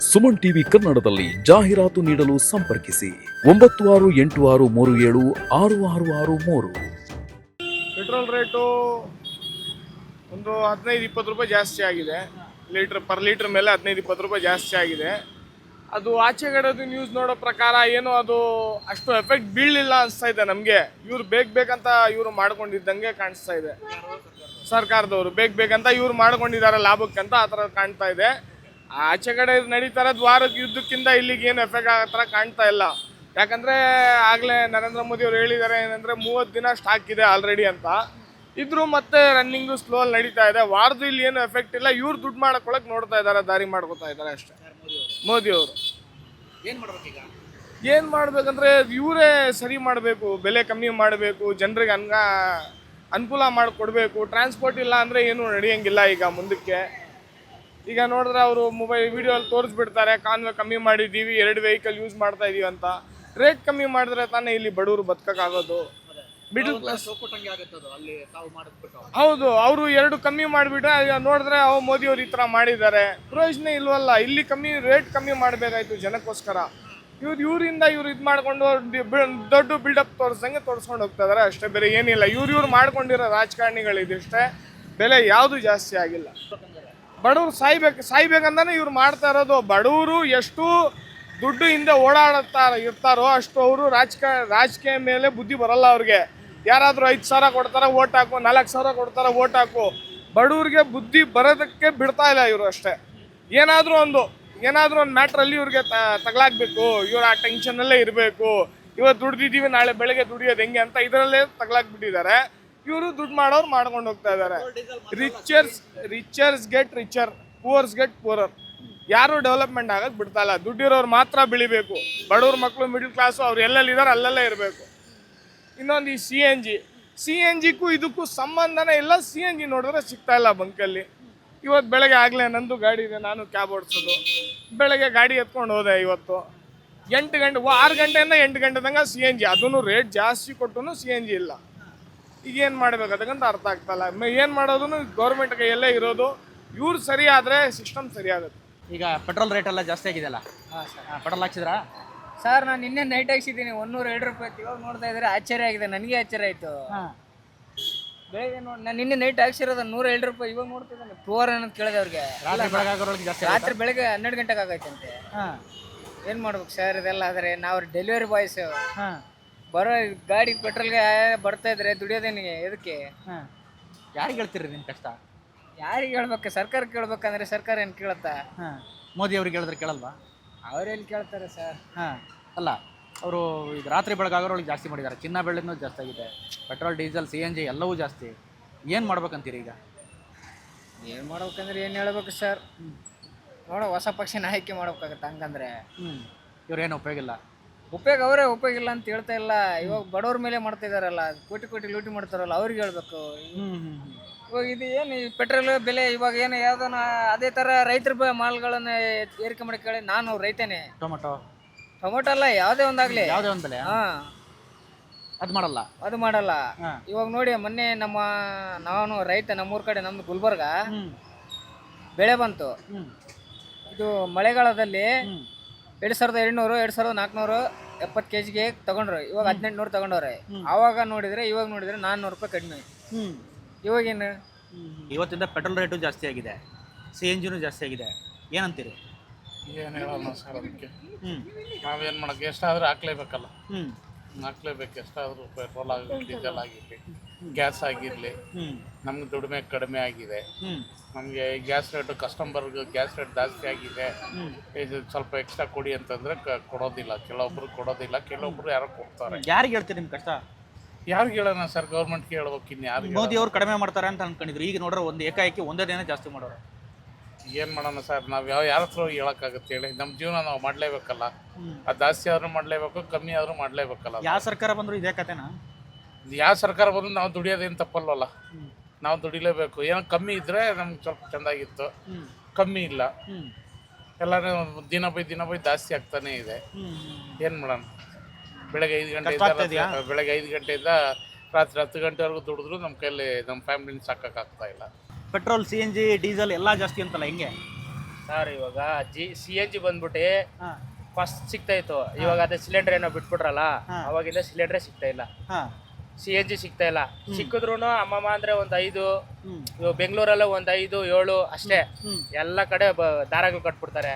Suman TV ಕನ್ನಡದಲ್ಲಿ ಜಾಹೀರಾತು ನೀಡಲು ಸಂಪರ್ಕಿಸಿ 9636376663. ಪೆಟ್ರೋಲ್ ರೇಟು ಒಂದು 15-20 ರೂಪಾಯಿ ಜಾಸ್ತಿ ಆಗಿದೆ. ಪರ್ ಲೀಟ್ರ್ ಮೇಲೆ 15-20 ರೂಪಾಯಿ ಜಾಸ್ತಿ ಆಗಿದೆ. ಅದು ಆಚೆಗಡೆದು ನ್ಯೂಸ್ ನೋಡೋ ಪ್ರಕಾರ ಏನು ಅದು ಅಷ್ಟು ಎಫೆಕ್ಟ್ ಬೀಳಲಿಲ್ಲ ಅನಿಸ್ತಾ ಇದೆ ನಮಗೆ. ಇವ್ರು ಬೇಕಂತ ಇವರು ಮಾಡ್ಕೊಂಡಿದ್ದಂಗೆ ಕಾಣಿಸ್ತಾ ಇದೆ. ಸರ್ಕಾರದವರು ಬೇಕಂತ ಇವ್ರು ಮಾಡ್ಕೊಂಡಿದ್ದಾರೆ ಲಾಭಕ್ಕಂತ ಆ ಥರ ಕಾಣ್ತಾ ಇದೆ. ಆಚೆ ಕಡೆ ನಡೀತಾ ಇರೋದು ವಾರಕ್ಕೆ ಯುದ್ಧಕ್ಕಿಂತ ಇಲ್ಲಿಗೆ ಏನು ಎಫೆಕ್ಟ್ ಆಗೋ ಥರ ಕಾಣ್ತಾ ಇಲ್ಲ. ಯಾಕಂದರೆ ಆಗಲೇ ನರೇಂದ್ರ ಮೋದಿ ಅವರು ಹೇಳಿದ್ದಾರೆ ಏನಂದರೆ 30 ದಿನ ಸ್ಟಾಕ್ ಇದೆ ಆಲ್ರೆಡಿ ಅಂತ. ಇದ್ರೂ ಮತ್ತೆ ರನ್ನಿಂಗು ಸ್ಲೋ ಅಲ್ಲಿ ನಡೀತಾ ಇದೆ. ವಾರದ್ದು ಇಲ್ಲಿ ಏನು ಎಫೆಕ್ಟ್ ಇಲ್ಲ. ಇವ್ರು ದುಡ್ಡು ಮಾಡ್ಕೊಳಕ್ಕೆ ನೋಡ್ತಾ ಇದ್ದಾರೆ, ದಾರಿ ಮಾಡ್ಕೊತಾ ಇದ್ದಾರೆ ಅಷ್ಟೇ. ಮೋದಿ ಅವರು ಏನು ಮಾಡ್ಬೇಕಂದ್ರೆ ಇವರೇ ಸರಿ ಮಾಡಬೇಕು, ಬೆಲೆ ಕಮ್ಮಿ ಮಾಡಬೇಕು, ಜನರಿಗೆ ಅನುಕೂಲ ಮಾಡಿಕೊಡ್ಬೇಕು. ಟ್ರಾನ್ಸ್ಪೋರ್ಟ್ ಇಲ್ಲ ಅಂದರೆ ಏನು ನಡೆಯೋಂಗಿಲ್ಲ ಈಗ ಮುಂದಕ್ಕೆ. ಈಗ ನೋಡಿದ್ರೆ ಅವರು ಮೊಬೈಲ್ ವಿಡಿಯೋಲ್ಲಿ ತೋರಿಸ್ಬಿಡ್ತಾರೆ, ಕಾನ್ವೆ ಕಮ್ಮಿ ಮಾಡಿದ್ದೀವಿ, 2 ವೆಹಿಕಲ್ ಯೂಸ್ ಮಾಡ್ತಾ ಇದೀವಿ ಅಂತ. ರೇಟ್ ಕಮ್ಮಿ ಮಾಡಿದ್ರೆ ತಾನೇ ಇಲ್ಲಿ ಬಡವರು ಬದುಕೋಕ್ಕಾಗೋದು. ಮಿಡಲ್ ಕ್ಲಾಸ್ ಹೌದು, ಅವರು 2 ಕಮ್ಮಿ ಮಾಡಿಬಿಟ್ರೆ ನೋಡಿದ್ರೆ ಮೋದಿ ಅವ್ರು ಈ ಥರ ಮಾಡಿದ್ದಾರೆ. ಪ್ರಯೋಜನ ಇಲ್ವಲ್ಲ. ಇಲ್ಲಿ ರೇಟ್ ಕಮ್ಮಿ ಮಾಡಬೇಕಾಯ್ತು ಜನಕ್ಕೋಸ್ಕರ. ಇವರಿಂದ ಇವ್ರು ಇದು ಮಾಡ್ಕೊಂಡು ದೊಡ್ಡ ಬಿಲ್ಡಪ್ ತೋರಿಸ್ಕೊಂಡು ಹೋಗ್ತಾ ಇದಾರೆ ಅಷ್ಟೇ, ಬೇರೆ ಏನಿಲ್ಲ. ಇವ್ರು ಮಾಡ್ಕೊಂಡಿರೋ ರಾಜಕಾರಣಿಗಳಿದಿಷ್ಟೇ, ಬೆಲೆ ಯಾವುದು ಜಾಸ್ತಿ ಆಗಿಲ್ಲ. ಬಡವರು ಸಾಯ್ಬೇಕಂತಾನೆ ಇವ್ರು ಮಾಡ್ತಾ ಇರೋದು. ಬಡವರು ಎಷ್ಟು ದುಡ್ಡು ಹಿಂದೆ ಇರ್ತಾರೋ ಅಷ್ಟು ಅವರು ರಾಜಕೀಯ ಮೇಲೆ ಬುದ್ಧಿ ಬರಲ್ಲ ಅವ್ರಿಗೆ. ಯಾರಾದರೂ 5,000 ಕೊಡ್ತಾರೆ ಓಟ್ ಹಾಕು, 4,000 ಕೊಡ್ತಾರೆ ಓಟ್ ಹಾಕು. ಬಡವ್ರಿಗೆ ಬುದ್ಧಿ ಬರೋದಕ್ಕೆ ಬಿಡ್ತಾ ಇಲ್ಲ ಇವರು ಅಷ್ಟೇ. ಏನಾದರೂ ಒಂದು ಮ್ಯಾಟ್ರಲ್ಲಿ ಇವ್ರಿಗೆ ತಗಲಾಗಬೇಕು, ಇವ್ರು ಆ ಟೆನ್ಷನ್ನಲ್ಲೇ ಇರಬೇಕು. ಇವತ್ತು ದುಡ್ದಿದ್ದೀವಿ, ನಾಳೆ ಬೆಳಗ್ಗೆ ದುಡಿಯೋದು ಹೆಂಗೆ ಅಂತ ಇದರಲ್ಲೇ ತಗಲಾಕ್ಬಿಟ್ಟಿದ್ದಾರೆ. ಇವರು ದುಡ್ಡು ಮಾಡೋರು ಮಾಡ್ಕೊಂಡು ಹೋಗ್ತಾ ಇದ್ದಾರೆ. ರಿಚರ್ಸ್ ಗೆಟ್ ರಿಚರ್, ಪೂವರ್ಸ್ ಗೆಟ್ ಪೂರರ್. ಯಾರು ಡೆವಲಪ್ಮೆಂಟ್ ಆಗೋದು ಬಿಡ್ತಾ ಇಲ್ಲ. ದುಡ್ಡಿರೋರು ಮಾತ್ರ ಬೆಳಿಬೇಕು. ಬಡವ್ರ ಮಕ್ಕಳು ಮಿಡಲ್ ಕ್ಲಾಸು ಅವ್ರು ಎಲ್ಲೆಲ್ಲಿದ್ದಾರೆ ಅಲ್ಲೆಲ್ಲೇ ಇರಬೇಕು. ಇನ್ನೊಂದು ಈ CNGಗೂ ಇದಕ್ಕೂ ಸಂಬಂಧನೇ ಇಲ್ಲ. CNG ನೋಡಿದ್ರೆ ಸಿಗ್ತಾ ಇಲ್ಲ ಬಂಕಲ್ಲಿ. ಇವತ್ತು ಬೆಳಗ್ಗೆ ಆಗಲೇ ನಂದು ಗಾಡಿ ಇದೆ, ನಾನು ಕ್ಯಾಬ್ ಓಡಿಸೋದು. ಬೆಳಗ್ಗೆ ಗಾಡಿ ಎತ್ಕೊಂಡು ಹೋದೆ. ಇವತ್ತು 8 ಗಂಟೆ 6 ಗಂಟೆಯಿಂದ 8 ಗಂಟೆ ತನಕ CNG, ಅದನ್ನು ರೇಟ್ ಜಾಸ್ತಿ ಕೊಟ್ಟು CNG ಇಲ್ಲ. ಈಗ ಏನು ಮಾಡಬೇಕು ಅದಕ್ಕಂತ ಅರ್ಥ ಆಗ್ತಾಯಿಲ್ಲ. ಏನು ಮಾಡೋದು ಗೌರ್ಮೆಂಟ್ ಕೈಯಲ್ಲೇ ಇರೋದು. ಇವ್ರು ಸರಿ ಆದರೆ ಸಿಸ್ಟಮ್ ಸರಿ ಆಗುತ್ತೆ. ಈಗ ಪೆಟ್ರೋಲ್ ರೇಟ್ ಎಲ್ಲ ಜಾಸ್ತಿ ಆಗಿದೆಯಲ್ಲ, ಪೆಟ್ರೋಲ್ ಹಾಕ್ಸಿದ್ರಾ? ಸರ್ ನಾನು ನಿನ್ನೆ ನೈಟ್ ಹಾಕ್ಸಿದ್ದೀನಿ 102 ರೂಪಾಯಿ. ಇವಾಗ ನೋಡ್ತಾ ಇದ್ರೆ ಆಶ್ಚರ್ಯ ಆಗಿದೆ, ನನಗೆ ಆಶ್ಚರ್ಯ ಆಯಿತು. ಬೆಳಗ್ಗೆ ನಾನು ನಿನ್ನೆ ನೈಟ್ ಹಾಕ್ಸಿರೋದು 102 ರೂಪಾಯಿ. ಇವಾಗ ನೋಡ್ತಿದ್ದಾನೆ ಪೂವರ್ ಏನಂತ ಕೇಳಿದೆ ಅವ್ರಿಗೆ. ರಾತ್ರಿ ಬೆಳಗ್ಗೆ 12 ಗಂಟೆಗೆ ಆಗೈತಂತೆ. ಏನು ಮಾಡ್ಬೇಕು ಸರ್ ಇದೆಲ್ಲ? ಆದರೆ ನಾವು ಡೆಲಿವರಿ ಬಾಯ್ಸ್ ಬರೋ ಗಾಡಿ ಪೆಟ್ರೋಲ್ಗೆ ಬರ್ತಾ ಇದ್ರೆ ದುಡಿಯೋದೇನಿಗೆ ಎದಕ್ಕೆ? ಯಾರಿಗೆ ಹೇಳ್ತೀರಿ ನಿಮ್ಮ ಕಷ್ಟ? ಯಾರಿಗೆ ಹೇಳ್ಬೇಕು? ಸರ್ಕಾರಕ್ಕೆ ಕೇಳ್ಬೇಕಂದ್ರೆ ಸರ್ಕಾರ ಏನು ಕೇಳುತ್ತಾ? ಮೋದಿ ಅವ್ರಿಗೆ ಹೇಳಿದ್ರೆ ಕೇಳಲ್ವಾ? ಅವರೆಲ್ಲಿ ಕೇಳ್ತಾರೆ ಸರ್? ಅಲ್ಲ, ಅವರು ಈಗ ರಾತ್ರಿ ಬೆಳಗಾಗೋರಿಗೆ ಜಾಸ್ತಿ ಮಾಡಿದ್ದಾರೆ. ಚಿನ್ನ ಬೆಳ್ಳಿನೂ ಜಾಸ್ತಿ ಆಗಿದೆ. ಪೆಟ್ರೋಲ್, ಡೀಸೆಲ್, CNG ಎಲ್ಲವೂ ಜಾಸ್ತಿ. ಏನು ಮಾಡ್ಬೇಕಂತೀರಿ ಈಗ? ಏನು ಮಾಡ್ಬೇಕಂದ್ರೆ ಏನು ಹೇಳ್ಬೇಕು ಸರ್? ನೋಡೋ ಹೊಸ ಪಕ್ಷನ ಆಯ್ಕೆ ಮಾಡ್ಬೇಕಾಗತ್ತೆ. ಹಂಗಂದ್ರೆ ಇವ್ರೇನು ಉಪಯೋಗ ಇಲ್ಲ. ಉಪಯೋಗ ಇಲ್ಲ ಅಂತ ಹೇಳ್ತಾ ಇಲ್ಲ. ಇವಾಗ ಬಡವ್ರ ಮೇಲೆ ಮಾಡ್ತಾ ಇದಾರಲ್ಲ, ಕೋಟಿ ಲೂಟಿ ಮಾಡ್ತಾರಲ್ಲ, ಅವ್ರಿಗೆ ಹೇಳ್ಬೇಕು. ಇವಾಗ ಇದು ಏನು ಪೆಟ್ರೋಲ್ ಬೆಲೆ ಇವಾಗ ಏನು ಯಾವ್ದೋ ಅದೇ ಥರ ರೈತರ ಮಾಲ್ಗಳನ್ನ ಏರಿಕೆ ಮಾಡಿ ಕೇಳಿ. ನಾನು ರೈತನೇ. ಟೊಮೊಟೊ ಅಲ್ಲ, ಯಾವುದೇ ಒಂದಾಗಲಿ, ಯಾವುದೇ ಒಂದು ಬೆಲೆ ಅದು ಮಾಡಲ್ಲ. ಇವಾಗ ನೋಡಿ, ಮೊನ್ನೆ ನಾನು ರೈತ, ನಮ್ಮೂರ ಕಡೆ, ನಮ್ದು ಗುಲ್ಬರ್ಗ ಬೆಳೆ ಬಂತು. ಇದು ಮಳೆಗಾಲದಲ್ಲಿ 2,200 2,470 kg ತಗೊಂಡ್ರು. ಇವಾಗ 1,800 ತಗೊಂಡವ್ರೆ. ಆವಾಗ ನೋಡಿದ್ರೆ ಇವಾಗ ನೋಡಿದ್ರೆ 400 ರೂಪಾಯಿ ಕಡಿಮೆ. ಇವಾಗೇನು? ಇವತ್ತಿಂದ ಪೆಟ್ರೋಲ್ ರೇಟು ಜಾಸ್ತಿ ಆಗಿದೆ, CNGನೂ ಜಾಸ್ತಿ ಆಗಿದೆ. ಏನಂತೀರಿ? ಏನು ಹೇಳೋಣ ಸರ್ ಅದಕ್ಕೆ? ನಾವೇನು ಮಾಡೋಕ್ಕೆ, ಎಷ್ಟಾದರೂ ಹಾಕ್ಲೇಬೇಕಲ್ಲ. ಹಾಕ್ಲೇಬೇಕು. ಎಷ್ಟಾದರೂ ಪೆಟ್ರೋಲ್ ಆಗಿರಲಿ, ಡೀಸೆಲ್ ಆಗಿರಲಿ, ಗ್ಯಾಸ್ ಆಗಿರಲಿ, ನಮ್ಗೆ ದುಡಿಮೆ ಕಡಿಮೆ ಆಗಿದೆ. ನಮಗೆ ಗ್ಯಾಸ್ ರೇಟು, ಕಸ್ಟಮರ್ಗೆ ಗ್ಯಾಸ್ ರೇಟ್ ಜಾಸ್ತಿ ಆಗಿದೆ. ಇದು ಸ್ವಲ್ಪ ಎಕ್ಸ್ಟ್ರಾ ಕೊಡಿ ಅಂತಂದರೆ ಕೊಡೋದಿಲ್ಲ. ಕೆಲವೊಬ್ರು ಯಾರೋ ಕೊಡ್ತಾರೆ. ಯಾರಿಗೆ ಹೇಳ್ತೀರಿ ನಿಮ್ಮ ಕಷ್ಟ? ಯಾರಿಗೆ ಹೇಳೋಣ ಸರ್? ಗೌರ್ಮೆಂಟ್ಗೆ ಹೇಳ್ಬೇಕು. ಇನ್ನು ಯಾರು? ಮೋದಿ ಅವ್ರು ಕಡಿಮೆ ಮಾಡ್ತಾರೆ ಅಂತ ಅನ್ಕೊಂಡಿದ್ರು. ಈಗ ನೋಡ್ರೆ ಒಂದು ಏಕಾಏಕಿ ಒಂದೇ ದಿನ ಜಾಸ್ತಿ ಮಾಡೋರು. ಏನು ಮಾಡೋಣ ಸರ್? ನಾವು ಯಾರ ಹತ್ರ ಹೇಳೋಕ್ಕಾಗುತ್ತೆ ಹೇಳಿ? ನಮ್ಮ ಜೀವನ ನಾವು ಮಾಡಲೇಬೇಕಲ್ಲ. ಅದು ಜಾಸ್ತಿ ಆದರೂ ಮಾಡಲೇಬೇಕು, ಕಮ್ಮಿ ಆದರೂ ಮಾಡಲೇಬೇಕಲ್ಲ. ಯಾವ ಸರ್ಕಾರ ಬಂದರೂ ಇದೇ ಕತೆನಾ? ಯಾವ ಸರ್ಕಾರ ಬಂದರೂ ನಾವು ದುಡಿಯೋದೇನು ತಪ್ಪಲ್ವಲ್ಲ. ನಾವು ದುಡಿಲೇಬೇಕು. ಏನೋ ಕಮ್ಮಿ ಇದ್ದರೆ ನಮ್ಗೆ ಸ್ವಲ್ಪ ಚೆಂದಾಗಿತ್ತು. ಕಮ್ಮಿ ಇಲ್ಲ, ಎಲ್ಲರೂ ದಿನ ಬೈ ಜಾಸ್ತಿ ಆಗ್ತಾನೇ ಇದೆ. ಏನು ಮಾಡೋಣ? ಬೆಳಗ್ಗೆ 5 ಗಂಟೆಯಿಂದ ರಾತ್ರಿ 10 ಗಂಟೆವರೆಗೂ ದುಡಿದ್ರು ನಮ್ಮ ಕೈಯಲ್ಲಿ ನಮ್ಮ ಫ್ಯಾಮಿಲಿನ ಸಾಕೋಕ್ಕಾಗ್ತಾ ಇಲ್ಲ. ಪೆಟ್ರೋಲ್, CNG, ಡೀಸೆಲ್ ಎಲ್ಲ ಜಾಸ್ತಿ ಅಂತಲ್ಲ, ಹೆಂಗೆ? ಸರ್ ಇವಾಗ CNG ಬಂದ್ಬಿಟ್ಟು ಫಸ್ಟ್ ಸಿಗ್ತಾ ಇತ್ತು, ಇವಾಗ ಅದೇ ಸಿಲಿಂಡರ್ ಏನೋ ಬಿಟ್ಬಿಟ್ರಲ್ಲ, ಅವಾಗಿಂದ ಸಿಲಿಂಡ್ರೇ ಸಿಗ್ತಾ ಇಲ್ಲ, CNG ಸಿಗ್ತಾ ಇಲ್ಲ. ಸಿಕ್ಕಿದ್ರು ಅಮ್ಮಮ್ಮ ಅಂದ್ರೆ ಒಂದ್ 5, ಇವಾಗ ಬೆಂಗಳೂರಲ್ಲ ಒಂದ್ 5, 7 ಅಷ್ಟೇ. ಎಲ್ಲ ಕಡೆ ದಾರಗಳು ಕಟ್ಬಿಡ್ತಾರೆ.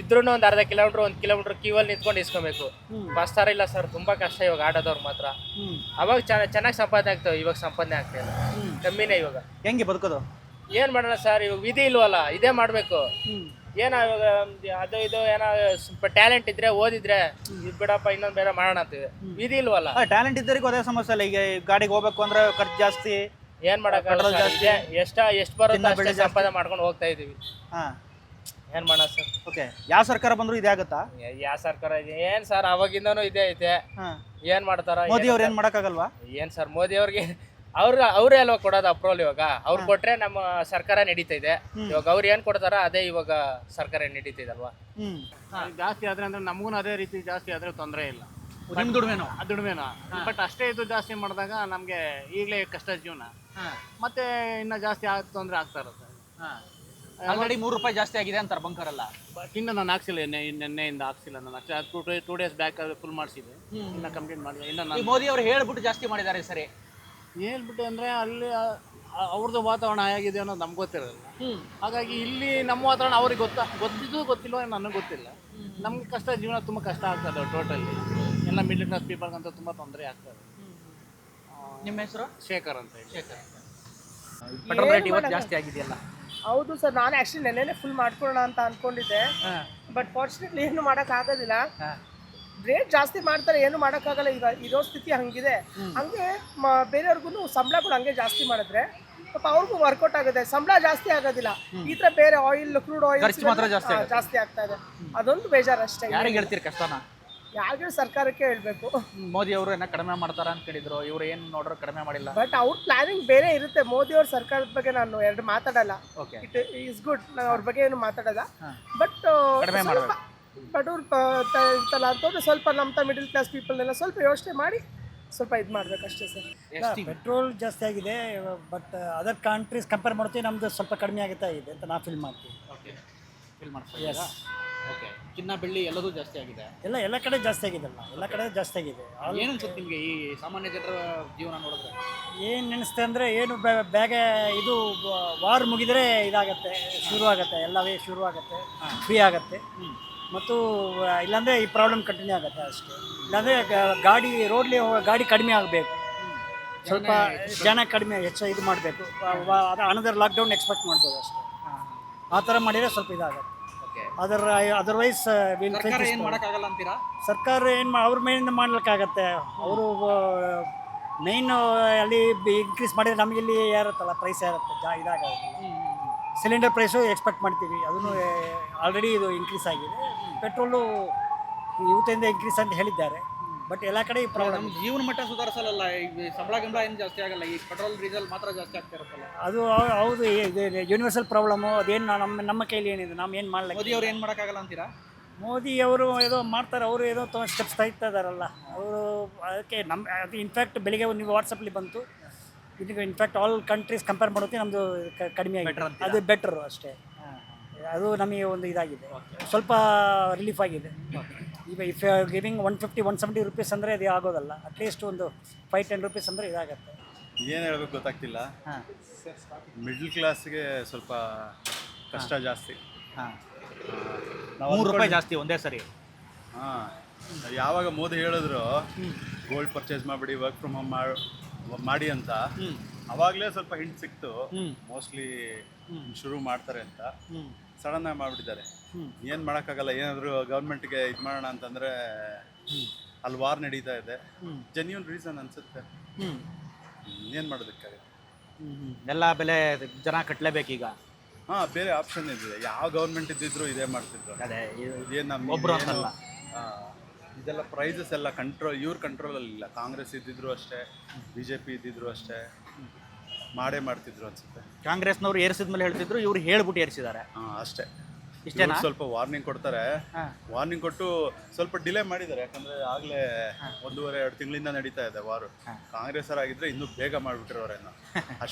ಇದ್ರೂ ಒಂದ್ ಅರ್ಧ ಕಿಲೋಮೀಟರ್ 1 ಕಿಲೋಮೀಟರ್ ಕ್ಯೂವಲ್ಲಿ ನಿಂತ್ಕೊಂಡು ಇಸ್ಕೊಬೇಕು. ಬಸ್ ತರ ಇಲ್ಲ ಸರ್, ತುಂಬಾ ಕಷ್ಟ ಇವಾಗ ಆಟೋದವ್ರು ಮಾತ್ರ. ಅವಾಗ ಚೆನ್ನಾಗಿ ಸಂಪಾದನೆ ಆಗ್ತವೆ, ಇವಾಗ ಸಂಪಾದನೆ ಆಗ್ತಾ ಇಲ್ಲ, ಕಮ್ಮಿನೇ. ಇವಾಗ ಹೆಂಗೆ ಬದುಕೋದು? ಏನ್ ಮಾಡೋಣ ಸರ್, ಇವಾಗ ವಿಧಿ ಇಲ್ವಲ್ಲ, ಇದೇ ಮಾಡ್ಬೇಕು. ಏನೋ ಇವಾಗ ಅದು ಇದು ಏನೋ ಸ್ವಲ್ಪ ಟ್ಯಾಲೆಂಟ್ ಇದ್ರೆ ಓದಿದ್ರೆ ಇದು ಬಿಡಪ್ಪ ಇನ್ನೊಂದು ಬೇರೆ ಮಾಡೋಣ ಅಂತೀವಿ, ವಿಧಿ ಇಲ್ವಲ್ಲ. ಟ್ಯಾಲೆಂಟ್ ಇದ್ದರಿಗೂ ಅದೇ ಸಮಸ್ಯೆ ಅಲ್ಲ. ಈಗ ಗಾಡಿಗೆ ಹೋಗ್ಬೇಕು ಅಂದ್ರೆ ಖರ್ಚು ಜಾಸ್ತಿ, ಏನ್ ಮಾಡಕ್ಕಾಗಲ್ಲ. ಎಷ್ಟು ಬರುತ್ತೆ ಸಂಪಾದನೆ ಮಾಡ್ಕೊಂಡು ಹೋಗ್ತಾ ಇದೀವಿ. ಏನ್ ಮಾಡೋಣ ಸರ್? ಓಕೆ, ಯಾವ ಸರ್ಕಾರ ಬಂದ್ರು ಇದೇ ಆಗುತ್ತಾ? ಯಾವ ಸರ್ಕಾರ ಏನ್ ಸರ್, ಅವಾಗಿಂದನೂ ಇದೇ ಐತೆ. ಏನ್ ಮಾಡ್ತಾರ ಮೋದಿ ಅವ್ರು ಏನ್ ಮಾಡಕ್ಕಾಗಲ್ವಾ? ಏನ್ ಸರ್, ಮೋದಿ ಅವ್ರಿಗೆ ಅವ್ರೇ ಅಲ್ವಾ ಕೊಡೋದು ಅಪ್ರೂವಲ್. ಇವಾಗ ಅವ್ರು ಕೊಟ್ರೆ ನಮ್ಮ ಸರ್ಕಾರ ನಡೀತಾ ಇದೆ. ಇವಾಗ ಅವ್ರು ಏನ್ ಕೊಡ್ತಾರ ಅದೇ ಇವಾಗ ಸರ್ಕಾರ ನಡೀತಾ ಇದೆ ಅಲ್ವಾ. ಜಾಸ್ತಿ ಆದ್ರೆ ಅಂದ್ರೆ ನಮಗೂ ಅದೇ ರೀತಿ ಜಾಸ್ತಿ ಆದ್ರೆ ತೊಂದರೆ ಇಲ್ಲ, ನಿಮ್ ದುಡಿಮೆನೋ ದುಡಿಮೆನೋ. ಬಟ್ ಅಷ್ಟೇ ಇದು ಜಾಸ್ತಿ ಮಾಡಿದಾಗ ನಮ್ಗೆ ಈಗಲೇ ಕಷ್ಟ ಜೀವನ, ಮತ್ತೆ ಇನ್ನ ಜಾಸ್ತಿ ತೊಂದರೆ ಆಗ್ತಾ ಇರುತ್ತೆ. ಆಲ್ರೆಡಿ ₹3 ಜಾಸ್ತಿ ಆಗಿದೆ ಅಂತಾರೆ ಬಂಕರಲ್ಲ. ಇನ್ನು ನಾನು ಹಾಕ್ಸಿಲ್ಲ, ನಿನ್ನೆಯಿಂದ ಹಾಕ್ಸಿಲ್ಲ ನಾನು. 2 ಡೇಸ್ ಬ್ಯಾಕ್ ಫುಲ್ ಮಾಡಿಸಿದೆ, ಇನ್ನ ಕಂಪ್ಲೀಟ್ ಮಾಡಿದೆ. ಇನ್ನು ನಾನು ಮೋದಿ ಅವರು ಹೇಳ್ಬಿಟ್ಟು ಜಾಸ್ತಿ ಮಾಡಿದ್ದಾರೆ ಸರಿ. ಹೇಳ್ಬಿಟ್ಟು ಅಂದ್ರೆ ಅಲ್ಲಿ ಅವ್ರದ್ದು ವಾತಾವರಣ ಹೇಗಿದೆ ಅನ್ನೋದು ನಮ್ಗೆ ಗೊತ್ತಿರಲ್ಲ. ಹಾಗಾಗಿ ಇಲ್ಲಿ ನಮ್ಮ ವಾತಾವರಣ ಅವ್ರಿಗೆ ಗೊತ್ತಿಲ್ವ ನನಗೆ ಗೊತ್ತಿಲ್ಲ. ನಮ್ಗೆ ಕಷ್ಟ ಜೀವನ ತುಂಬ ಕಷ್ಟ ಆಗ್ತದೆ ಟೋಟಲಿ. ಎಲ್ಲ ಮಿಡ್ಲ್ ಕ್ಲಾಸ್ ಪೀಪಲ್ಗಂತೂ ತುಂಬ ತೊಂದರೆ ಆಗ್ತದೆ. ನಿಮ್ಮ ಹೆಸರು? ಶೇಖರ್ ಅಂತ ಹೇಳಿ. ಪೆಟ್ರೋಲ್ ರೇಟ್ ಇವತ್ತು ಜಾಸ್ತಿ ಆಗಿದೆಯಲ್ಲ? ಹೌದು ಸರ್, ನಾನು ಆ್ಯಕ್ಚುಲಿ ನೆನ್ನೆನೇ ಫುಲ್ ಮಾಡ್ಕೊಳ್ಳೋಣ ಅಂತ ಅಂದ್ಕೊಂಡಿದ್ದೆ. ಬಟ್ ಫಾರ್ಚುನೇಟ್ಲಿ ಏನು ಮಾಡೋಕ್ಕಾಗೋದಿಲ್ಲ. ರೇಟ್ ಜಾಸ್ತಿ ಮಾಡ್ತಾರೆ, ಏನು ಮಾಡೋಕ್ಕಾಗಲ್ಲ. ಈಗ ಇರೋ ಸ್ಥಿತಿ ಹಂಗಿದೆ. ಹಂಗೆ ಬೇರೆಯವ್ರಿಗೂ ಸಂಬಳಗಳು ಹಂಗೆ ಜಾಸ್ತಿ ಮಾಡಿದ್ರೆ ಪಾಪ ಅವ್ರಿಗೂ ವರ್ಕೌಟ್ ಆಗುತ್ತೆ. ಸಂಬಳ ಜಾಸ್ತಿ ಆಗೋದಿಲ್ಲ. ಈ ಥರ ಬೇರೆ ಆಯಿಲ್, ಕ್ರೂಡ್ ಆಯಿಲ್ ಜಾಸ್ತಿ ಆಗ್ತಾ ಇದೆ. ಅದೊಂದು ಬೇಜಾರು ಅಷ್ಟೇ. ಯಾರಿಗೆ ಹೇಳ್ತೀರಿ ಕಷ್ಟನ? ಯಾರಿಗೂ ಸರ್ಕಾರಕ್ಕೆ ಹೇಳ್ಬೇಕು. ಮೋದಿ ಅವರು ಏನೋ ಕಡಿಮೆ ಮಾಡ್ತಾರ ಅಂತ ಹೇಳಿದ್ರು, ಇವ್ರು ಏನು ನೋಡ್ರೆ ಕಡಿಮೆ ಮಾಡಿಲ್ಲ. ಬಟ್ ಅವ್ರ ಪ್ಲಾನಿಂಗ್ ಬೇರೆ ಇರುತ್ತೆ. ಮೋದಿ ಅವ್ರ ಸರ್ಕಾರದ ಬಗ್ಗೆ ನಾನು ಎರಡು ಮಾತಾಡಲ್ಲ. ಇಟ್ ಈಸ್ ಗುಡ್, ನಾನು ಅವ್ರ ಬಗ್ಗೆ ಏನು ಮಾತಾಡಲ್ಲ. ಬಟ್ ಕಡಿಮೆ ಮಾಡಬೇಕು. ಬಟ್ ಅವ್ರು ಇರ್ತಲ್ಲ ಅಂತಂದ್ರೆ ಸ್ವಲ್ಪ ನಮ್ಮ ಮಿಡಲ್ ಕ್ಲಾಸ್ ಪೀಪಲ್ನೆಲ್ಲ ಸ್ವಲ್ಪ ಯೋಚನೆ ಮಾಡಿ ಸ್ವಲ್ಪ ಇದು ಮಾಡ್ಬೇಕಷ್ಟೇ ಸರ್. ಪೆಟ್ರೋಲ್ ಜಾಸ್ತಿ ಆಗಿದೆ, ಬಟ್ ಅದರ್ ಕಂಟ್ರೀಸ್ ಕಂಪೇರ್ ಮಾಡ್ತೀವಿ, ನಮ್ದು ಸ್ವಲ್ಪ ಕಡಿಮೆ ಆಗುತ್ತಾ ಇದೆ ಅಂತ ನಾವು ಫೀಲ್ ಮಾಡ್ತೀವಿ. ಫೀಲ್ ಮಾಡ್ತೀವಿ. ಓಕೆ, ಚಿನ್ನ ಬೆಳ್ಳಿ ಎಲ್ಲದೂ ಜಾಸ್ತಿ ಆಗಿದೆ. ಎಲ್ಲ ಕಡೆ ಜಾಸ್ತಿ ಆಗಿದೆಲ್ಲ, ಎಲ್ಲ ಕಡೆ ಜಾಸ್ತಿ ಆಗಿದೆ. ಏನು ಅನ್ಸುತ್ತೆ ನಿಮಗೆ ಈ ಸಾಮಾನ್ಯ ಜನರ ಜೀವನ ನೋಡಿದ್ರೆ? ಏನು ನೆನೆಸ್ತೆ ಅಂದರೆ ಏನು ಬೇಗ ಇದು ವಾರ್ ಮುಗಿದರೆ ಇದಾಗತ್ತೆ, ಶುರು ಆಗುತ್ತೆ, ಎಲ್ಲವೇ ಶುರು ಆಗುತ್ತೆ, ಫ್ರೀ ಆಗುತ್ತೆ. ಮತ್ತು ಇಲ್ಲಾಂದರೆ ಈ ಪ್ರಾಬ್ಲಮ್ ಕಂಟಿನ್ಯೂ ಆಗುತ್ತೆ ಅಷ್ಟೇ. ಇಲ್ಲಾಂದರೆ ರೋಡ್ಲಿ ಗಾಡಿ ಕಡಿಮೆ ಆಗಬೇಕು, ಸ್ವಲ್ಪ ಜನ ಕಡಿಮೆ ಹೆಚ್ಚು ಇದು ಮಾಡಬೇಕು. ಅದು ಅನದರ್ ಲಾಕ್ಡೌನ್ ಎಕ್ಸ್ಪೆಕ್ಟ್ ಮಾಡ್ಬೋದು ಅಷ್ಟೇ. ಆ ಥರ ಮಾಡಿದರೆ ಸ್ವಲ್ಪ ಇದಾಗುತ್ತೆ. ಅದರ್ವೈಸ್ ಏನು ಮಾಡೋಕ್ಕಾಗಲ್ಲ ಅಂತೀರಾ? ಸರ್ಕಾರ ಏನು ಅವ್ರ ಮೇಲಿಂದ ಮಾಡ್ಲಿಕ್ಕಾಗತ್ತೆ. ಅವರು ಮೇಯ್ನು ಅಲ್ಲಿ ಇನ್ಕ್ರೀಸ್ ಮಾಡಿದರೆ ನಮಗೆ ಇಲ್ಲಿ ಏರುತ್ತಲ್ಲ, ಪ್ರೈಸ್ ಏರುತ್ತೆ, ಇದಾಗೋದಿಲ್ಲ. ಸಿಲಿಂಡರ್ ಪ್ರೈಸು ಎಕ್ಸ್ಪೆಕ್ಟ್ ಮಾಡ್ತೀವಿ, ಅದನ್ನು ಆಲ್ರೆಡಿ ಇದು ಇನ್ಕ್ರೀಸ್ ಆಗಿದೆ. ಪೆಟ್ರೋಲು ಇವತ್ತಿಂದ ಇನ್ಕ್ರೀಸ್ ಅಂತ ಹೇಳಿದ್ದಾರೆ. ಬಟ್ ಎಲ್ಲ ಕಡೆ ಈ ಪ್ರಾಬ್ಲಮ್. ಜೀವನ ಮಟ್ಟ ಸುಧಾರಿಸಲ್ಲ, ಈಗ ಸಂಬಳ ಏನು ಜಾಸ್ತಿ ಆಗಲ್ಲ, ಈ ಪೆಟ್ರೋಲ್ ಡೀಸೆಲ್ ಮಾತ್ರ ಜಾಸ್ತಿ ಆಗ್ತಾ ಇರುತ್ತಲ್ಲ. ಅದು ಹೌದು, ಇದು ಯೂನಿವರ್ಸಲ್ ಪ್ರಾಬ್ಲಮ್ಮು. ಅದೇನು ನಮ್ಮ ಕೈಲಿ ಏನಿದೆ, ನಾವು ಏನು ಮಾಡಲ್ಲ. ಮೋದಿ ಅವ್ರು ಏನು ಮಾಡೋಕ್ಕಾಗಲ್ಲ ಅಂತೀರಾ? ಮೋದಿ ಅವರು ಏನೋ ಮಾಡ್ತಾರೆ, ಅವರು ಏನೋ ಸ್ಟೆಪ್ಸ್ ತೆಗಿತಾ ಇದ್ದಾರಲ್ಲ ಅವರು. ಅದಕ್ಕೆ ಅದು ಇನ್ಫ್ಯಾಕ್ಟ್ ಬೆಳಿಗ್ಗೆ ನೀವು ವಾಟ್ಸಪ್ಪಲ್ಲಿ ಬಂತು, ಇದಕ್ಕೆ ಇನ್ಫ್ಯಾಕ್ಟ್ ಆಲ್ ಕಂಟ್ರೀಸ್ ಕಂಪೇರ್ ಮಾಡೋಕ್ಕೆ ನಮ್ಮದು ಕಡಿಮೆ ಆಗಿದೆ, ಅದು ಬೆಟ್ರು ಅಷ್ಟೇ. ಅದು ನಮಗೆ ಒಂದು ಇದಾಗಿದೆ, ಸ್ವಲ್ಪ ರಿಲೀಫ್ ಆಗಿದೆ. ಈಗ if you are giving 150-170 rupees ಅಂದರೆ ಅದು ಆಗೋದಲ್ಲ. ಅಟ್ಲೀಸ್ಟ್ ಒಂದು 5-10 ರೂಪೀಸ್ ಅಂದರೆ ಇದಾಗುತ್ತೆ. ಏನು ಹೇಳ್ಬೇಕು ಗೊತ್ತಾಗ್ತಿಲ್ಲ. ಮಿಡ್ಲ್ ಕ್ಲಾಸ್ಗೆ ಸ್ವಲ್ಪ ಕಷ್ಟ ಜಾಸ್ತಿ. ₹3 ಜಾಸ್ತಿ ಒಂದೇ ಸರಿ. ಯಾವಾಗ ಮೋದಿ ಹೇಳಿದ್ರು ಗೋಲ್ಡ್ ಪರ್ಚೇಸ್ ಮಾಡಿಬಿಡಿ, ವರ್ಕ್ ಫ್ರಮ್ ಹೋಮ್ ಮಾಡಿ ಅಂತ, ಅವಾಗಲೇ ಸ್ವಲ್ಪ ಹಿಂಟ್ ಸಿಕ್ತು ಮೋಸ್ಟ್ಲಿ ಶುರು ಮಾಡ್ತಾರೆ ಅಂತ. ಸಡನ್ ಆಗಿ ಮಾಡಿಬಿಟ್ಟಿದ್ದಾರೆ. ಏನು ಮಾಡೋಕ್ಕಾಗಲ್ಲ. ಏನಾದರೂ ಗೌರ್ಮೆಂಟ್ಗೆ ಇದು ಮಾಡೋಣ ಅಂತಂದರೆ ಅಲ್ಲಿ ವಾರ್ ನಡೀತಾ ಇದೆ. ಜೆನ್ಯೂನ್ ರೀಸನ್ ಅನಿಸುತ್ತೆ. ಏನು ಮಾಡೋದಕ್ಕಾಗುತ್ತೆ? ಎಲ್ಲ ಬೆಲೆ ಜನ ಕಟ್ಟಲೇಬೇಕೀಗ. ಬೇರೆ ಆಪ್ಷನ್ ಇದೆ. ಯಾವ ಗೌರ್ಮೆಂಟ್ ಇದ್ದಿದ್ರು ಇದೇ ಮಾಡ್ತಿದ್ರು. ಅದೇ ಏನು ನಮ್ಮ ಒಬ್ಬರು ಅಂತಲ್ಲ, ಇದೆಲ್ಲ ಪ್ರೈಸಸ್ ಎಲ್ಲ ಇವ್ರ ಕಂಟ್ರೋಲಲ್ಲಿಲ್ಲ. ಕಾಂಗ್ರೆಸ್ ಇದ್ದಿದ್ರು ಅಷ್ಟೇ, BJP ಇದ್ದಿದ್ರು ಅಷ್ಟೇ, ಮಾಡ್ತಿದ್ರು ಅನ್ಸುತ್ತೆ. ಕಾಂಗ್ರೆಸ್ನವ್ರು ಏರಿಸಿದ ಮೇಲೆ ಹೇಳ್ತಿದ್ರು, ಇವ್ರು ಹೇಳ್ಬಿಟ್ಟು ಏರಿಸಿದ್ದಾರೆ ಅಷ್ಟೇ. ಇಷ್ಟೇನಾ? ಸ್ವಲ್ಪ ವಾರ್ನಿಂಗ್ ಕೊಡ್ತಾರೆ, ವಾರ್ನಿಂಗ್ ಕೊಟ್ಟು ಸ್ವಲ್ಪ ಡಿಲೇ ಮಾಡಿದ್ದಾರೆ. ಯಾಕಂದರೆ ಆಗಲೇ 1.5-2 ತಿಂಗಳಿಂದ ನಡೀತಾ ಇದೆ ವಾರು. ಕಾಂಗ್ರೆಸ್ ಆಗಿದ್ರೆ ಇನ್ನೂ ಬೇಗ ಮಾಡಿಬಿಟ್ಟಿರೋರೇನೋ.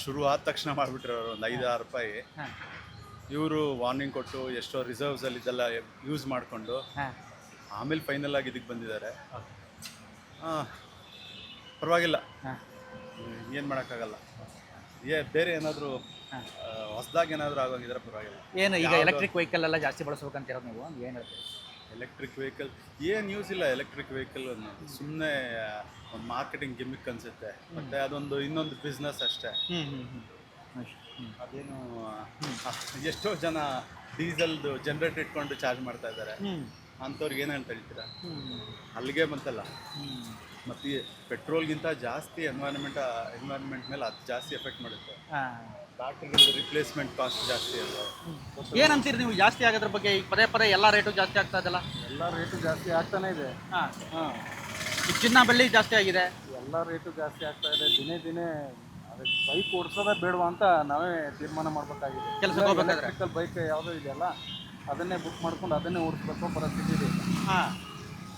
ಶುರು ಆದ ತಕ್ಷಣ ಮಾಡಿಬಿಟ್ಟಿರೋರು ಒಂದು 5-6 ರೂಪಾಯಿ. ಇವರು ವಾರ್ನಿಂಗ್ ಕೊಟ್ಟು ಎಷ್ಟೋ ರಿಸರ್ವ್ಸಲ್ಲಿ ಇದೆಲ್ಲ ಯೂಸ್ ಮಾಡಿಕೊಂಡು ಆಮೇಲೆ ಫೈನಲ್ ಆಗಿ ಇದಕ್ಕೆ ಬಂದಿದ್ದಾರೆ. ಪರವಾಗಿಲ್ಲ, ಏನು ಮಾಡೋಕ್ಕಾಗಲ್ಲ. ಬೇರೆ ಏನಾದರೂ ಹೊಸದಾಗಿ ಏನಾದರೂ ಆಗೋಂಗಿದ್ರೆ ಪರವಾಗಿಲ್ಲ. ಏನು ಈಗ ಎಲೆಕ್ಟ್ರಿಕ್ ವೆಹಿಕಲ್ ಎಲ್ಲ ಜಾಸ್ತಿ ಬಳಸ್ಬೇಕಂತಿರೋದು ನೀವು ಏನು ಹೇಳ್ತೀರಿ? ಎಲೆಕ್ಟ್ರಿಕ್ ವೆಹಿಕಲ್ ಏನು ಯೂಸ್ ಇಲ್ಲ. ಎಲೆಕ್ಟ್ರಿಕ್ ವೆಹಿಕಲ್ ಸುಮ್ಮನೆ ಒಂದು ಮಾರ್ಕೆಟಿಂಗ್ ಗಿಮಿಕ್ ಅನಿಸುತ್ತೆ. ಮತ್ತು ಅದೊಂದು ಇನ್ನೊಂದು ಬಿಸ್ನೆಸ್ ಅಷ್ಟೇ. ಅದೇನು ಎಷ್ಟೋ ಜನ ಡೀಸೆಲ್ದು ಜನರೇಟರ್ ಇಟ್ಕೊಂಡು ಚಾರ್ಜ್ ಮಾಡ್ತಾ ಇದ್ದಾರೆ. ಅಂಥವ್ರಿಗೆ ಏನು ಹೇಳ್ತಾ ಇರ್ತೀರಾ? ಅಲ್ಲಿಗೆ ಬಂತಲ್ಲ. ಮತ್ತು ಪೆಟ್ರೋಲ್ಗಿಂತ ಜಾಸ್ತಿ ಎನ್ವೈರನ್ಮೆಂಟ್ ಮೇಲೆ ಅದು ಜಾಸ್ತಿ ಎಫೆಕ್ಟ್ ಮಾಡುತ್ತೆ. ಬ್ಯಾಟ್ರಿಗಳದ್ದು ರಿಪ್ಲೇಸ್ಮೆಂಟ್ ಕಾಸ್ಟ್ ಜಾಸ್ತಿ ಅಲ್ಲ. ಏನಂತೀರಿ ನೀವು ಜಾಸ್ತಿ ಆಗೋದ್ರ ಬಗ್ಗೆ? ಈಗ ಪದೇ ಪದೇ ಎಲ್ಲ ರೇಟು ಜಾಸ್ತಿ ಆಗ್ತಾ ಇದೆಲ್ಲ. ಎಲ್ಲ ರೇಟು ಜಾಸ್ತಿ ಆಗ್ತಾನೆ ಇದೆ. ಈಗ ಚಿನ್ನ ಬೆಳ್ಳಿ ಜಾಸ್ತಿ ಆಗಿದೆ. ಎಲ್ಲ ರೇಟು ಜಾಸ್ತಿ ಆಗ್ತಾ ಇದೆ. ದಿನೇ ದಿನೇ ಅದಕ್ಕೆ ಬೈಕ್ ಓಡಿಸೋದೇ ಬೇಡವಾ ಅಂತ ನಾವೇ ತೀರ್ಮಾನ ಮಾಡಬೇಕಾಗಿದೆ. ಕೆಲಸಕ್ಕೆ ಹೋಗ್ಬೇಕಾದ್ರೆ ಎಲೆಕ್ಟ್ರಿಕಲ್ ಬೈಕ್ ಯಾವುದೋ ಇದೆಯಲ್ಲ ಅದನ್ನೇ ಬುಕ್ ಮಾಡ್ಕೊಂಡು ಅದನ್ನೇ ಓಡಿಸ್ಬೇಕು ಪರಿಸ್ಥಿತಿ ಇದೆ.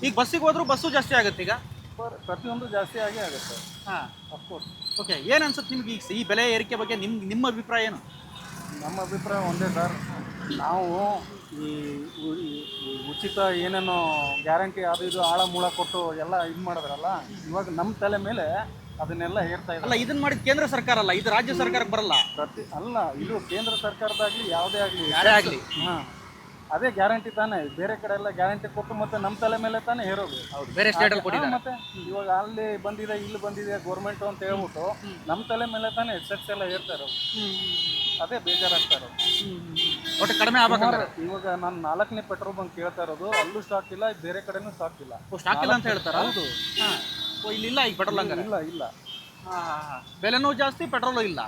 ಈಗ ಬಸ್ಸಿಗೆ ಹೋದ್ರೂ ಬಸ್ಸು ಜಾಸ್ತಿ ಆಗುತ್ತೆ. ಈಗ ಪ್ರತಿಯೊಂದು ಜಾಸ್ತಿ ಆಗೇ ಆಗುತ್ತೆ. ಅಫ್ಕೋರ್ಸ್. ಓಕೆ, ಏನು ಅನ್ಸುತ್ತೆ ನಿಮ್ಗೆ ಈಗ ಈ ಬೆಲೆ ಏರಿಕೆ ಬಗ್ಗೆ ನಿಮ್ಮ ಅಭಿಪ್ರಾಯ ಏನು? ನಮ್ಮ ಅಭಿಪ್ರಾಯ ಒಂದೇ ಸರ್. ನಾವು ಈ ಉಚಿತ ಏನೇನೋ ಗ್ಯಾರಂಟಿ ಅದು ಇದು ಆಳ ಮೂಳ ಕೊಟ್ಟು ಎಲ್ಲ ಇದು ಮಾಡಿದ್ರಲ್ಲ, ಇವಾಗ ನಮ್ಮ ತಲೆ ಮೇಲೆ ಅದನ್ನೆಲ್ಲ ಹೇರ್ತಾ ಇದೆ. ಅಲ್ಲ, ಇದನ್ನ ಮಾಡಿದ ಕೇಂದ್ರ ಸರ್ಕಾರ ಅಲ್ಲ, ಇದು ರಾಜ್ಯ ಸರ್ಕಾರಕ್ಕೆ ಬರಲ್ಲ. ಇದು ಕೇಂದ್ರ ಸರ್ಕಾರದಾಗಲಿ ಯಾವುದೇ ಆಗಲಿ ಯಾರೇ ಆಗಲಿ ಅದೇ ಗ್ಯಾರಂಟಿ ತಾನೇ. ಬೇರೆ ಕಡೆ ಎಲ್ಲ ಗ್ಯಾರಂಟಿ ಕೊಟ್ಟು ಮತ್ತೆ ನಮ್ಮ ತಲೆ ಮೇಲೆ ತಾನೇ ಹೇರೋದು. ಹೌದು, ಬೇರೆ ಸ್ಟೇಟಲ್ಲಿ ಕೊಟ್ಟಿದ್ದಾರೆ. ಮತ್ತೆ ಇವಾಗ ಅಲ್ಲಿ ಬಂದಿದೆ ಇಲ್ಲಿ ಬಂದಿದೆ ಗೌರ್ಮೆಂಟ್ ಅಂತ ಹೇಳ್ಬಿಟ್ಟು ನಮ್ಮ ತಲೆ ಮೇಲೆ ತಾನೇ ಸೆಟ್ಸ್ ಎಲ್ಲ ಹೇರ್ತಾ ಇರೋದು. ಅದೇ ಬೇಜಾರಾಗ್ತಾ ಇರೋದು. ಒಟ್ಟು ಕಡಿಮೆ ಆಗ್ಬೇಕಂದ್ರೆ ಇವಾಗ ನಾನು 4ನೇ ಪೆಟ್ರೋಲ್ ಬಂಕ್ ಕೇಳ್ತಾ ಇರೋದು, ಅಲ್ಲೂ ಸ್ಟಾಕ್ ಇಲ್ಲ, ಬೇರೆ ಕಡೆನೂ ಸ್ಟಾಕ್ ಇಲ್ಲ. ಸ್ಟಾಕ್ ಇಲ್ಲ ಅಂತ ಹೇಳ್ತಾರ? ಹೌದು. ಇಲ್ಲಿಲ್ಲ ಈಗ ಪೆಟ್ರೋಲ್ ಇಲ್ಲ. ಬೆಲೆನೂ ಜಾಸ್ತಿ, ಪೆಟ್ರೋಲು ಇಲ್ಲ.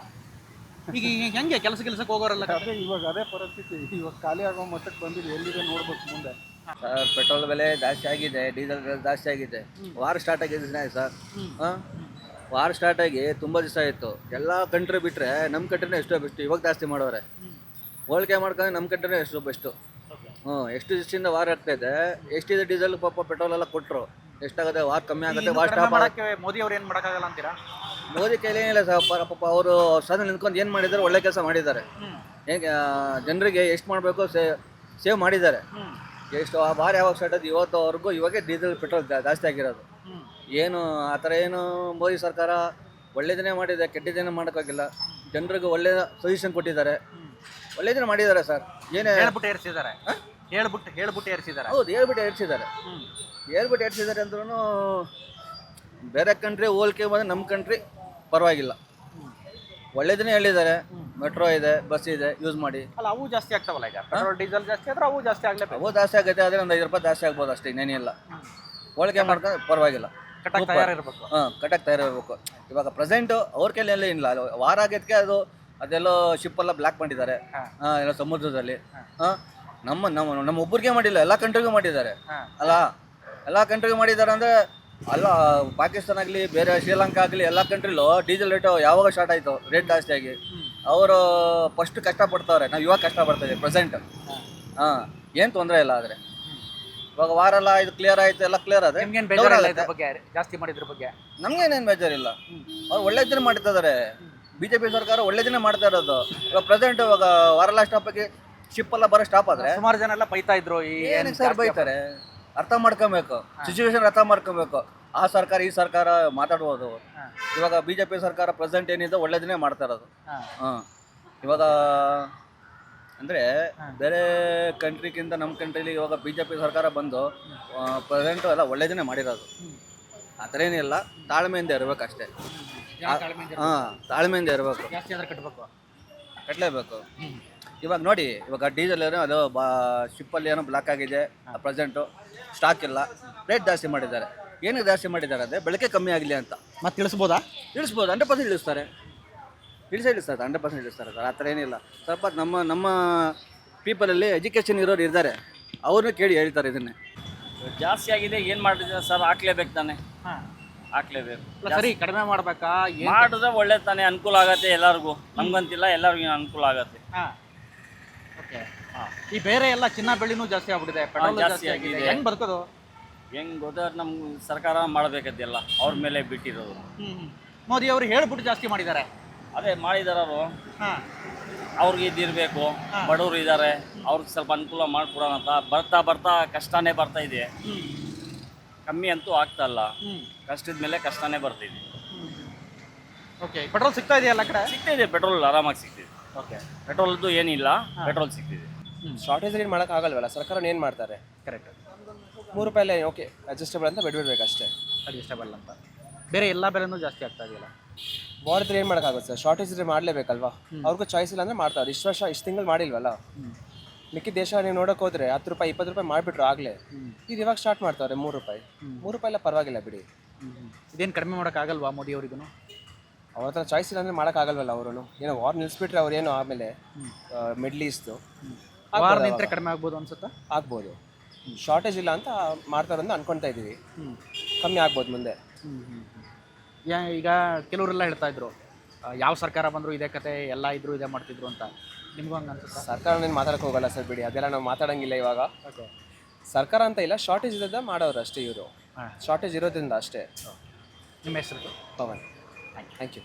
ಈಗ ಹೆಂಗೆ ಕೆಲಸಕ್ಕೆ ಹೋಗೋರಲ್ಲ? ಅದೇ ಪರಿಸ್ಥಿತಿ. ಇವಾಗ ಖಾಲಿ ಆಗೋ ಮಟ್ಟಕ್ಕೆ ಬಂದಿದೆ. ಎಲ್ಲಿದೆ ನೋಡ್ಬೇಕು ಮುಂದೆ. ಸರ್, ಪೆಟ್ರೋಲ್ ಬೆಲೆ ಜಾಸ್ತಿ ಆಗಿದೆ, ಡೀಸೆಲ್ ಬೆಲೆ ಜಾಸ್ತಿ ಆಗಿದೆ. ವಾರ್ ಸ್ಟಾರ್ಟ್ ಆಗಿದೆ ಸರ್. ವಾರ್ ಸ್ಟಾರ್ಟ್ ಆಗಿ ತುಂಬ ದಿವಸ ಆಯಿತು. ಎಲ್ಲ ಕಂಟ್ರಿ ಬಿಟ್ಟರೆ ನಮ್ಮ ಕಂಟ್ರಿನೇ ಎಷ್ಟೋ ಬೆಸ್ಟು. ಇವಾಗ ಜಾಸ್ತಿ ಮಾಡೋರೆ. ಹೋಲಿಕೆ ಮಾಡ್ಕೊಂಡ್ರೆ ನಮ್ಮ ಕಂಟ್ರಿನೇ ಎಷ್ಟೋ ಬೆಸ್ಟು. ಎಷ್ಟು ದಿವಸದಿಂದ ವಾರ್ ಆಗ್ತಾಯಿದೆ. ಎಷ್ಟಿದೆ ಡೀಸೆಲ್ ಪಾಪ ಪೆಟ್ರೋಲ್ ಎಲ್ಲ ಕೊಟ್ಟರು. ಎಷ್ಟಾಗುತ್ತೆ? ವಾರ್ ಕಮ್ಮಿ ಆಗುತ್ತೆ. ವಾರ್ ಸ್ಟಾಪ್ ಮಾಡೋಕ್ಕೆ ಮೋದಿ ಅವ್ರು ಏನು ಮಾಡೋಕ್ಕಾಗಲ್ಲ ಅಂತೀರಾ? ಮೋದಿ ಕೈಲಿ ಏನಿಲ್ಲ ಸರ್. ಪಾಪ ಅವರು ಸದನ ನಿಂತ್ಕೊಂಡು ಏನು ಮಾಡಿದ್ದಾರೆ? ಒಳ್ಳೆ ಕೆಲಸ ಮಾಡಿದ್ದಾರೆ. ಹೇಗೆ ಜನರಿಗೆ ಎಷ್ಟು ಮಾಡಬೇಕು ಸೇವ್ ಮಾಡಿದ್ದಾರೆ. ಎಷ್ಟು ವಾರ ಯಾವಾಗ ಸ್ಟಾರ್ಟ್ ಆಯ್ತು ಇವತ್ತುವರೆಗೂ ಇವಾಗೆ ಡೀಸೆಲ್ ಪೆಟ್ರೋಲ್ ಜಾಸ್ತಿ ಆಗಿರೋದು. ಏನು ಆ ಥರ ಏನು ಮೋದಿ ಸರ್ಕಾರ ಒಳ್ಳೆಯದನ್ನೇ ಮಾಡಿದೆ, ಕೆಟ್ಟದೇನೇ ಮಾಡೋಕ್ಕಾಗಿಲ್ಲ. ಜನರಿಗೆ ಒಳ್ಳೆ ಸೊಲ್ಯೂಷನ್ ಕೊಟ್ಟಿದ್ದಾರೆ, ಒಳ್ಳೆಯದನ್ನೇ ಮಾಡಿದ್ದಾರೆ ಸರ್. ಏನೇ ಹೇಳ್ಬಿಟ್ಟು ಏರಿಸಿದ್ದಾರೆ. ಹೌದು, ಹೇಳ್ಬಿಟ್ಟು ಏರಿಸಿದ್ದಾರೆ ಅಂದ್ರೂ ಬೇರೆ ಕಂಟ್ರಿ ಹೋಲಿಕೆ ಬಂದರೆ ನಮ್ಮ ಕಂಟ್ರಿ ಪರವಾಗಿಲ್ಲ. ಒಳ್ಳೇದನ್ನೇ ಹೇಳಿದ್ದಾರೆ. ಮೆಟ್ರೋ ಇದೆ, ಬಸ್ ಇದೆ, ಯೂಸ್ ಮಾಡಿ. ಅಲ್ಲ, ಅವು ಜಾಸ್ತಿ ಆಗ್ತಾವಲ್ಲ. ಈಗ ಪೆಟ್ರೋಲ್ ಡೀಸೆಲ್ ಜಾಸ್ತಿ ಆದರೆ ಅವು ಜಾಸ್ತಿ ಆಗಲೇಬೇಕು. ಅವು ಜಾಸ್ತಿ ಆಗುತ್ತೆ, ಆದರೆ ಒಂದು 5 ರೂಪಾಯಿ ಜಾಸ್ತಿ ಆಗ್ಬೋದು ಅಷ್ಟೇ, ಇನ್ನೇನಿಲ್ಲ. ಹೋಲಿಕೆ ಮಾಡ್ಕೊಂಡು ಪರವಾಗಿಲ್ಲ. ಕಟ್ಟಕ್ಕೆ ತಯಾರಿರಬೇಕು. ಕಟ್ಟಕ್ಕೆ ತಯಾರಿರಬೇಕು. ಇವಾಗ ಪ್ರೆಸೆಂಟು ಅವ್ರ ಕೈಯಲ್ಲಿ ಏನಿಲ್ಲ. ವಾರ ಆಗಿದ್ದಕ್ಕೆ ಅದೆಲ್ಲೋ ಶಿಪ್ಪೆಲ್ಲ ಬ್ಲಾಕ್ ಮಾಡಿದ್ದಾರೆ ಎಲ್ಲ ಸಮುದ್ರದಲ್ಲಿ. ನಮ್ಮ ಒಬ್ಬರಿಗೆ ಮಾಡಿಲ್ಲ, ಎಲ್ಲ ಕಂಟ್ರಿಗೂ ಮಾಡಿದ್ದಾರೆ. ಅಲ್ಲ, ಎಲ್ಲ ಕಂಟ್ರಿಗೂ ಮಾಡಿದ್ದಾರೆ ಅಂದರೆ ಅಲ್ಲ, ಪಾಕಿಸ್ತಾನ ಆಗಲಿ, ಬೇರೆ ಶ್ರೀಲಂಕಾ ಆಗಲಿ, ಎಲ್ಲ ಕಂಟ್ರಿಲೂ ಡೀಸೆಲ್ ರೇಟು ಯಾವಾಗ ಸ್ಟಾರ್ಟ್ ಆಯಿತು ರೇಟ್ ಜಾಸ್ತಿ ಆಗಿ. ಅವರು ಫಸ್ಟ್ ಕಷ್ಟಪಡ್ತವ್ರೆ, ನಾವು ಇವಾಗ ಕಷ್ಟಪಡ್ತಾಯಿದ್ದೀವಿ ಪ್ರೆಸೆಂಟ್. ಏನು ತೊಂದರೆ ಇಲ್ಲ. ಆದರೆ ಇವಾಗ ವಾರ ಎಲ್ಲ ಇದು ಕ್ಲಿಯರ್ ಆಯಿತು, ಎಲ್ಲ ಕ್ಲಿಯರ್ ಆದರೆ ನಿಮ್ಗೇನು ಬೇಜಾರಿಲ್ಲ ಇದ್ರ ಬಗ್ಗೆ? ಜಾಸ್ತಿ ಮಾಡಿದ್ರ ಬಗ್ಗೆ ನಮಗೇನೇನು ಬೇಜಾರಿಲ್ಲ. ಅವ್ರು ಒಳ್ಳೆದನ್ನೇ ಮಾಡ್ತಿದ್ದಾರೆ. BJP ಸರ್ಕಾರ ಒಳ್ಳೆದನ್ನೇ ಮಾಡ್ತಾ ಇರೋದು. ಇವಾಗ ಪ್ರೆಸೆಂಟ್ ಇವಾಗ ವಾರೆಲ್ಲ ಸ್ಟಾಪ್ ಆಗಿ ಶಿಪ್ಪೆಲ್ಲ ಬರೋ ಸ್ಟಾಪ್ ಆದರೆ ಸುಮಾರು ಜನ ಎಲ್ಲ ಬೈತಾ ಇದ್ರು. ಏನಕ್ಕೆ ಸರ್ ಬೈತಾರೆ? ಅರ್ಥ ಮಾಡ್ಕೊಬೇಕು, ಸಿಚುವೇಶನ್ ಅರ್ಥ ಮಾಡ್ಕೊಬೇಕು. ಆ ಸರ್ಕಾರ ಈ ಸರ್ಕಾರ ಮಾತಾಡ್ಬೋದು. ಇವಾಗ BJP ಸರ್ಕಾರ ಪ್ರೆಸೆಂಟ್ ಏನಿದೆ ಒಳ್ಳೇದನ್ನೇ ಮಾಡ್ತಾ ಇರೋದು. ಇವಾಗ ಅಂದರೆ ಬೇರೆ ಕಂಟ್ರಿಗಿಂತ ನಮ್ಮ ಕಂಟ್ರೀಲಿ ಇವಾಗ BJP ಸರ್ಕಾರ ಬಂದು ಪ್ರೆಸೆಂಟು ಎಲ್ಲ ಒಳ್ಳೇದನ್ನೇ ಮಾಡಿರೋದು. ಆ ಥರ ಏನಿಲ್ಲ, ತಾಳ್ಮೆಯಿಂದ ಇರಬೇಕು ಅಷ್ಟೇ. ತಾಳ್ಮೆಯಿಂದ ಇರಬೇಕು. ಕಟ್ಟಲೇಬೇಕು. ಇವಾಗ ನೋಡಿ, ಇವಾಗ ಡೀಸೆಲ್ ಏನೋ ಅದು ಶಿಪ್ಪಲ್ಲಿ ಏನೋ ಬ್ಲಾಕ್ ಆಗಿದೆ, ಪ್ರೆಸೆಂಟು ಸ್ಟಾಕ್ ಇಲ್ಲ, ರೇಟ್ ಜಾಸ್ತಿ ಮಾಡಿದ್ದಾರೆ. ಏನಕ್ಕೆ ಜಾಸ್ತಿ ಮಾಡಿದ್ದಾರೆ ಅಂದರೆ ಬೆಳಕೆ ಕಮ್ಮಿ ಆಗಲಿ ಅಂತ. ಮತ್ತೆ ತಿಳಿಸ್ಬೋದು 100% ಇಳಿಸ್ತಾರೆ. 100% ಇಳಿಸ್ತಾರೆ ಸರ್. ಆ ಥರ ಏನಿಲ್ಲ. ಸ್ವಲ್ಪ ನಮ್ಮ ಪೀಪಲಲ್ಲಿ ಎಜುಕೇಷನ್ ಇರೋರು ಇದ್ದಾರೆ, ಅವ್ರನ್ನ ಕೇಳಿ ಹೇಳ್ತಾರೆ ಇದನ್ನೇ. ಜಾಸ್ತಿ ಆಗಿದೆ, ಏನು ಮಾಡಿದ್ರೆ ಸರ್? ಹಾಕ್ಲೇಬೇಕು ತಾನೆ, ಹಾಕ್ಲೇಬೇಕು. ಸರಿ, ಕಡಿಮೆ ಮಾಡ್ಬೇಕಾ? ಮಾಡಿದ್ರೆ ಒಳ್ಳೆ ತಾನೆ, ಅನುಕೂಲ ಆಗತ್ತೆ ಎಲ್ಲರಿಗೂ. ನಮ್ಗಂತಿಲ್ಲ, ಎಲ್ಲರಿಗೂ ಅನುಕೂಲ ಆಗತ್ತೆ. ಈ ಬೇರೆ ಎಲ್ಲ ಚಿನ್ನ ಬೆಳ್ಳಿನೂ ಜಾಸ್ತಿ ಆಗ್ಬಿಟ್ಟಿದೆ, ಪೆಟ್ರೋಲ್ ಜಾಸ್ತಿ ಆಗಿದೆ. ಹೆಂಗ್ ಬದುಕೋದು? ಹೆಂಗ್ ಗೊತ್ತಾದ್ರೆ ನಮ್ಮ ಸರ್ಕಾರ ಮಾಡಬೇಕದ್ದೆಲ್ಲ ಅವ್ರ ಮೇಲೆ ಬಿಟ್ಟಿರೋದು. ಮೋದಿ ಅವರು ಹೇಳ್ಬಿಟ್ಟು ಜಾಸ್ತಿ ಮಾಡಿದ್ದಾರೆ. ಅದೇ ಮಾಡಿದಾರವರು ಹಾಂ ಅವ್ರಿಗೆ ಇದಿರಬೇಕು, ಬಡವರು ಇದ್ದಾರೆ, ಅವ್ರಿಗೆ ಸ್ವಲ್ಪ ಅನುಕೂಲ ಮಾಡಿಕೊಡೋಣ ಅಂತ ಬರ್ತಾ ಬರ್ತಾ ಕಷ್ಟನೇ ಬರ್ತಾ ಇದೆ. ಕಮ್ಮಿ ಅಂತೂ ಆಗ್ತಾ ಇಲ್ಲ, ಕಷ್ಟದ ಮೇಲೆ ಕಷ್ಟನೇ ಬರ್ತಿದೆ. ಓಕೆ, ಪೆಟ್ರೋಲ್ ಸಿಗ್ತಾ ಇದೆಯಲ್ಲ ಆ ಕಡೆ? ಸಿಗ್ತಿದೆ, ಪೆಟ್ರೋಲ್ ಆರಾಮಾಗಿ ಸಿಗ್ತಿದೆ. ಓಕೆ, ಪೆಟ್ರೋಲ್ದು ಏನಿಲ್ಲ, ಪೆಟ್ರೋಲ್ ಸಿಗ್ತಿದೆ. ಶಾರ್ಟೇಜ್ ಏನು ಮಾಡೋಕ್ಕಾಗಲ್ವಲ್ಲ, ಸರ್ಕಾರ ಏನು ಮಾಡ್ತಾರೆ? ಕರೆಕ್ಟ್. ₹3 ಓಕೆ ಅಡ್ಜಸ್ಟಬಲ್ ಅಂತ ಬಿಡ್ಬಿಡ್ಬೇಕು ಅಷ್ಟೇ. ಅಡ್ಜಸ್ಟಬಲ್ ಅಂತ. ಬೇರೆ ಎಲ್ಲ ಬೆಲೆನೂ ಜಾಸ್ತಿ ಆಗ್ತಾ ಇದೆಯಲ್ಲ. ವಾರ್ ಇದ್ರೆ ಏನು ಮಾಡೋಕ್ಕಾಗುತ್ತೆ ಸರ್? ಶಾರ್ಟೇಜ್ ಇದ್ರೆ ಮಾಡಲೇಬೇಕಲ್ವಾ? ಅವ್ರಿಗೂ ಚಾಯ್ಸ್ ಇಲ್ಲ ಅಂದರೆ ಮಾಡ್ತಾರೆ. ಇಷ್ಟು ವರ್ಷ ಇಷ್ಟು ತಿಂಗಳು ಮಾಡಿಲ್ವಲ್ಲ. ಮಿಕ್ಕಿದ ದೇಶ ನೀವು ನೋಡೋಕೆ ಹೋದರೆ ₹10 ₹20 ಮಾಡಿಬಿಟ್ರು ಆಗಲೇ. ಇದು ಇವಾಗ ಸ್ಟಾರ್ಟ್ ಮಾಡ್ತಾರೆ ₹3 ಎಲ್ಲ ಪರವಾಗಿಲ್ಲ ಬಿಡಿ. ಇದೇನು ಕಡಿಮೆ ಮಾಡೋಕ್ಕಾಗಲ್ವಾ ಮೋದಿ ಅವರಿಗೂ? ಅವ್ರ ಹತ್ರ ಚಾಯ್ಸ್ ಇಲ್ಲ ಅಂದರೆ ಮಾಡೋಕ್ಕಾಗಲ್ವಲ್ಲ ಅವರು. ಏನೋ ವಾರ್ ನಿಲ್ಲಿಸ್ಬಿಟ್ರೆ ಅವ್ರೇನು ಆಮೇಲೆ ಮಿಡ್ಲ್ ಈಸ್ಟು ವಾರ್ ನಿಂತರೆ ಕಡಿಮೆ ಆಗ್ಬೋದು ಅನ್ಸುತ್ತಾ? ಆಗ್ಬೋದು. ಶಾರ್ಟೇಜ್ ಇಲ್ಲ ಅಂತ ಮಾಡ್ತಾರೆ ಅಂತ ಅನ್ಕೊತಾ ಇದ್ದೀವಿ. ಕಮ್ಮಿ ಆಗ್ಬೋದು ಮುಂದೆ. ಈಗ ಕೆಲವರೆಲ್ಲ ಹೇಳ್ತಾ ಇದ್ರು ಯಾವ ಸರ್ಕಾರ ಬಂದರೂ ಇದೇ ಕತೆ, ಎಲ್ಲ ಇದ್ರು ಇದೇ ಮಾಡ್ತಿದ್ರು ಅಂತ. ನಿಮಗೂ ಹಂಗೆ ಅನ್ಸುತ್ತಾ? ಸರ್ಕಾರನೇನು ಮಾತಾಡೋಕೆ ಹೋಗಲ್ಲ ಸರ್ ಬಿಡಿ, ಅದೆಲ್ಲ ನಾವು ಮಾತಾಡೋಂಗಿಲ್ಲ ಇವಾಗ. ಸರ್ಕಾರ ಅಂತ ಇಲ್ಲ, ಶಾರ್ಟೇಜ್ ಇರೋದ ಮಾಡೋರು ಅಷ್ಟೇ ಇವರು. ಶಾರ್ಟೇಜ್ ಇರೋದ್ರಿಂದ ಅಷ್ಟೇ. ನಿಮ್ಮ ಹೆಸರು? ಪವನ್. Thank you.